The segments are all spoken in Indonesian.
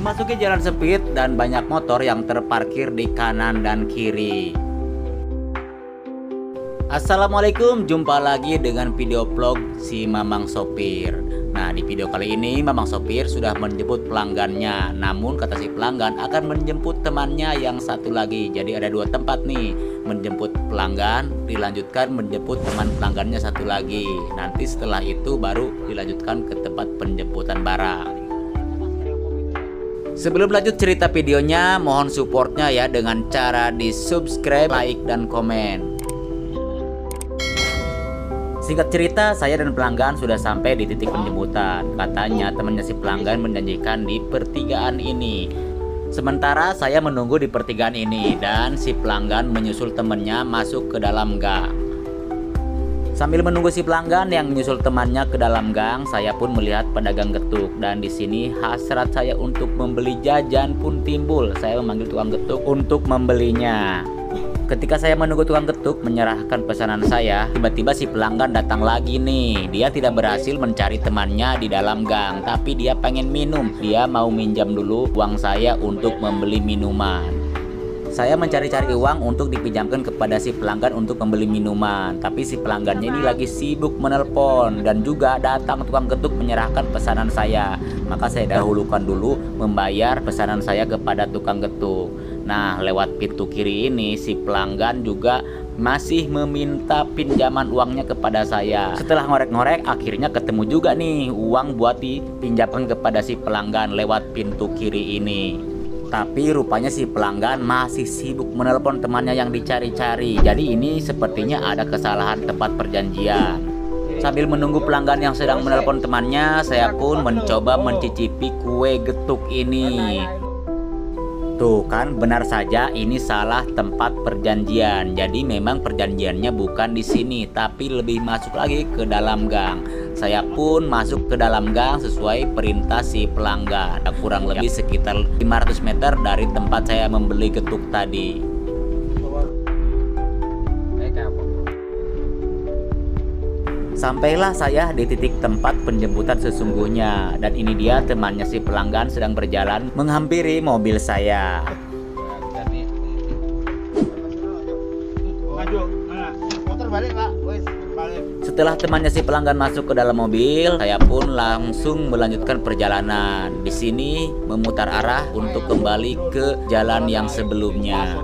Memasuki jalan sempit dan banyak motor yang terparkir di kanan dan kiri. Assalamualaikum, jumpa lagi dengan video vlog si Mamang Sopir. Nah, di video kali ini Mamang Sopir sudah menjemput pelanggannya. Namun kata si pelanggan akan menjemput temannya yang satu lagi. Jadi ada dua tempat nih, menjemput pelanggan, dilanjutkan menjemput teman pelanggannya satu lagi. Nanti setelah itu baru dilanjutkan ke tempat penjemputan barang. Sebelum lanjut cerita videonya, mohon supportnya ya dengan cara di subscribe, like, dan komen. Singkat cerita, saya dan pelanggan sudah sampai di titik penjemputan. Katanya temannya si pelanggan menjanjikan di pertigaan ini. Sementara saya menunggu di pertigaan ini dan si pelanggan menyusul temannya masuk ke dalam gang. Sambil menunggu si pelanggan yang menyusul temannya ke dalam gang, saya pun melihat pedagang getuk, dan di sini hasrat saya untuk membeli jajan pun timbul. Saya memanggil tukang getuk untuk membelinya. Ketika saya menunggu tukang getuk menyerahkan pesanan saya, tiba-tiba si pelanggan datang lagi nih. Dia tidak berhasil mencari temannya di dalam gang, tapi dia pengen minum. Dia mau minjam dulu uang saya untuk membeli minuman. Saya mencari-cari uang untuk dipinjamkan kepada si pelanggan untuk membeli minuman. Tapi si pelanggannya ini lagi sibuk menelpon, dan juga datang tukang getuk menyerahkan pesanan saya. Maka saya dahulukan dulu membayar pesanan saya kepada tukang getuk. Nah, lewat pintu kiri ini si pelanggan juga masih meminta pinjaman uangnya kepada saya. Setelah ngorek-ngorek, akhirnya ketemu juga nih uang buat dipinjamkan kepada si pelanggan lewat pintu kiri ini. Tapi rupanya si pelanggan masih sibuk menelpon temannya yang dicari-cari. Jadi ini sepertinya ada kesalahan tempat perjanjian. Sambil menunggu pelanggan yang sedang menelpon temannya, saya pun mencoba mencicipi kue getuk ini. Tuh kan, benar saja ini salah tempat perjanjian. Jadi memang perjanjiannya bukan di sini, tapi lebih masuk lagi ke dalam gang. Saya pun masuk ke dalam gang sesuai perintah si pelanggan. Kurang lebih sekitar 500 meter dari tempat saya membeli getuk tadi. Sampailah saya di titik tempat penjemputan sesungguhnya, dan ini dia temannya si pelanggan sedang berjalan menghampiri mobil saya. Setelah temannya si pelanggan masuk ke dalam mobil, saya pun langsung melanjutkan perjalanan. Di sini memutar arah untuk kembali ke jalan yang sebelumnya.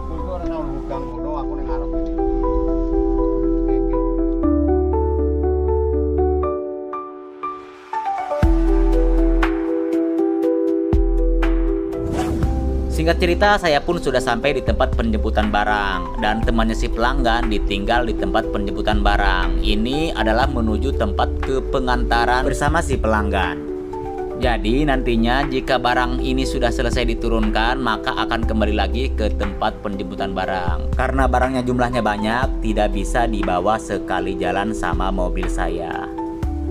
Singkat cerita, saya pun sudah sampai di tempat penjemputan barang, dan temannya si pelanggan ditinggal di tempat penjemputan barang. Ini adalah menuju tempat ke pengantaran bersama si pelanggan. Jadi nantinya jika barang ini sudah selesai diturunkan, maka akan kembali lagi ke tempat penjemputan barang. Karena barangnya jumlahnya banyak, tidak bisa dibawa sekali jalan sama mobil saya.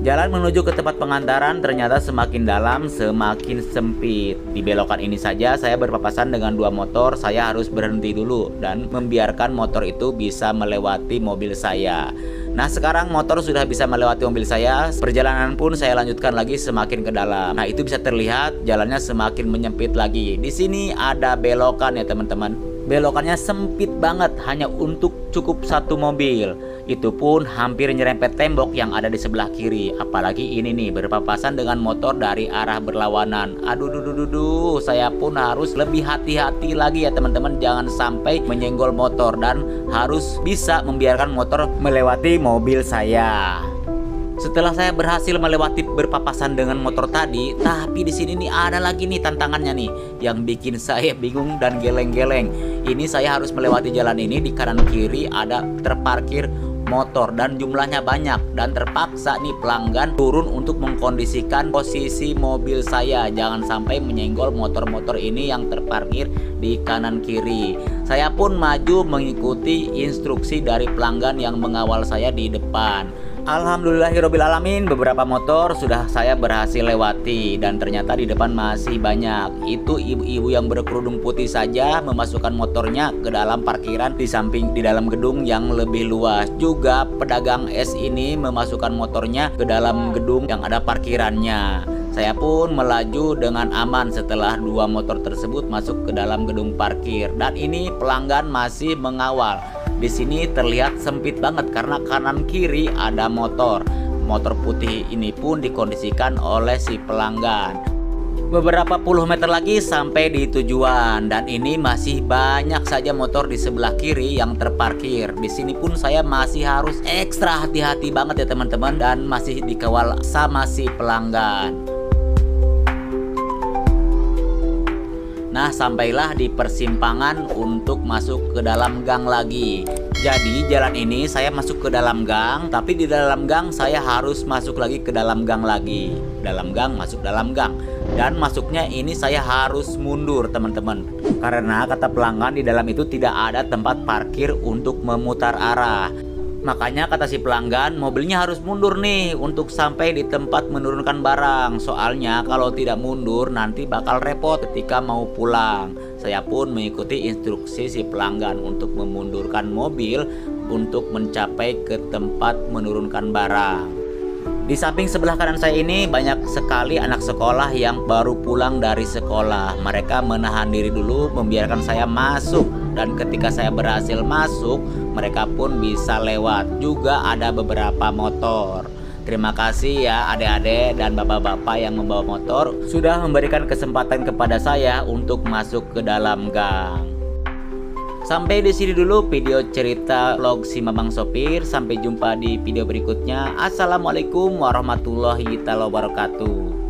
Jalan menuju ke tempat pengantaran ternyata semakin dalam, semakin sempit. Di belokan ini saja saya berpapasan dengan dua motor. Saya harus berhenti dulu dan membiarkan motor itu bisa melewati mobil saya. Nah, sekarang motor sudah bisa melewati mobil saya. Perjalanan pun saya lanjutkan lagi semakin ke dalam. Nah, itu bisa terlihat jalannya semakin menyempit lagi. Di sini ada belokan ya teman-teman. Belokannya sempit banget, hanya untuk cukup satu mobil. Itu pun hampir nyerempet tembok yang ada di sebelah kiri. Apalagi ini nih berpapasan dengan motor dari arah berlawanan. Aduh, saya pun harus lebih hati-hati lagi ya teman-teman. Jangan sampai menyenggol motor, dan harus bisa membiarkan motor melewati mobil saya. Setelah saya berhasil melewati berpapasan dengan motor tadi, tapi di sini nih ada lagi nih tantangannya nih yang bikin saya bingung dan geleng-geleng. Ini saya harus melewati jalan ini, di kanan kiri ada terparkir motor dan jumlahnya banyak, dan terpaksa nih pelanggan turun untuk mengkondisikan posisi mobil saya jangan sampai menyenggol motor-motor ini yang terparkir di kanan kiri. Saya pun maju mengikuti instruksi dari pelanggan yang mengawal saya di depan. Alhamdulillahirobbilalamin, beberapa motor sudah saya berhasil lewati, dan ternyata di depan masih banyak. Itu ibu-ibu yang berkerudung putih saja memasukkan motornya ke dalam parkiran di samping di dalam gedung yang lebih luas. Juga pedagang es ini memasukkan motornya ke dalam gedung yang ada parkirannya. Saya pun melaju dengan aman setelah dua motor tersebut masuk ke dalam gedung parkir, dan ini pelanggan masih mengawal. Di sini terlihat sempit banget karena kanan kiri ada motor. Motor putih ini pun dikondisikan oleh si pelanggan. Beberapa puluh meter lagi sampai di tujuan, dan ini masih banyak saja motor di sebelah kiri yang terparkir. Di sini pun saya masih harus ekstra hati-hati banget ya teman-teman, dan masih dikawal sama si pelanggan. Nah, sampailah di persimpangan untuk masuk ke dalam gang lagi. Jadi jalan ini saya masuk ke dalam gang, tapi di dalam gang saya harus masuk lagi ke dalam gang lagi. Dalam gang, masuk dalam gang. Dan masuknya ini saya harus mundur teman-teman. Karena kata pelanggan di dalam itu tidak ada tempat parkir untuk memutar arah. Makanya kata si pelanggan, mobilnya harus mundur nih untuk sampai di tempat menurunkan barang. Soalnya kalau tidak mundur nanti bakal repot ketika mau pulang. Saya pun mengikuti instruksi si pelanggan untuk memundurkan mobil untuk mencapai ke tempat menurunkan barang. Di samping sebelah kanan saya ini banyak sekali anak sekolah yang baru pulang dari sekolah. Mereka menahan diri dulu membiarkan saya masuk, dan ketika saya berhasil masuk, mereka pun bisa lewat. Juga ada beberapa motor. Terima kasih ya adik-adik dan bapak-bapak yang membawa motor sudah memberikan kesempatan kepada saya untuk masuk ke dalam gang. Sampai di sini dulu video cerita vlog si Mamang Sopir. Sampai jumpa di video berikutnya. Assalamualaikum warahmatullahi wabarakatuh.